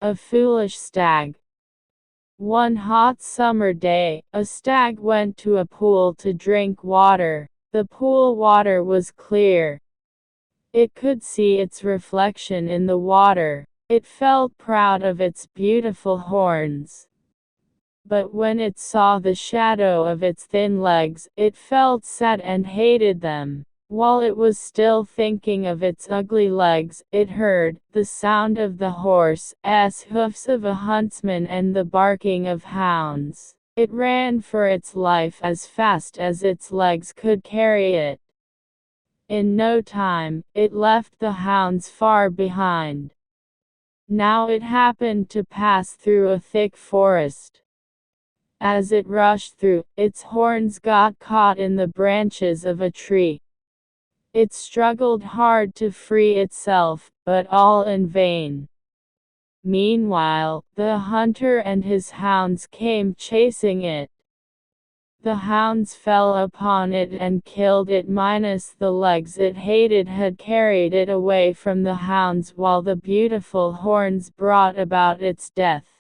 A foolish stag. One hot summer day, a stag went to a pool to drink water. The pool water was clear. It could see its reflection in the water. It felt proud of its beautiful horns. But when it saw the shadow of its thin legs, it felt sad and hated them. While it was still thinking of its ugly legs, it heard the sound of the horse's hoofs of a huntsman and the barking of hounds. It ran for its life as fast as its legs could carry it. In no time, it left the hounds far behind. Now it happened to pass through a thick forest. As it rushed through, its horns got caught in the branches of a tree. It struggled hard to free itself, but all in vain. Meanwhile, the hunter and his hounds came chasing it. The hounds fell upon it and killed it, minus the legs it hated had carried it away from the hounds, while the beautiful horns brought about its death.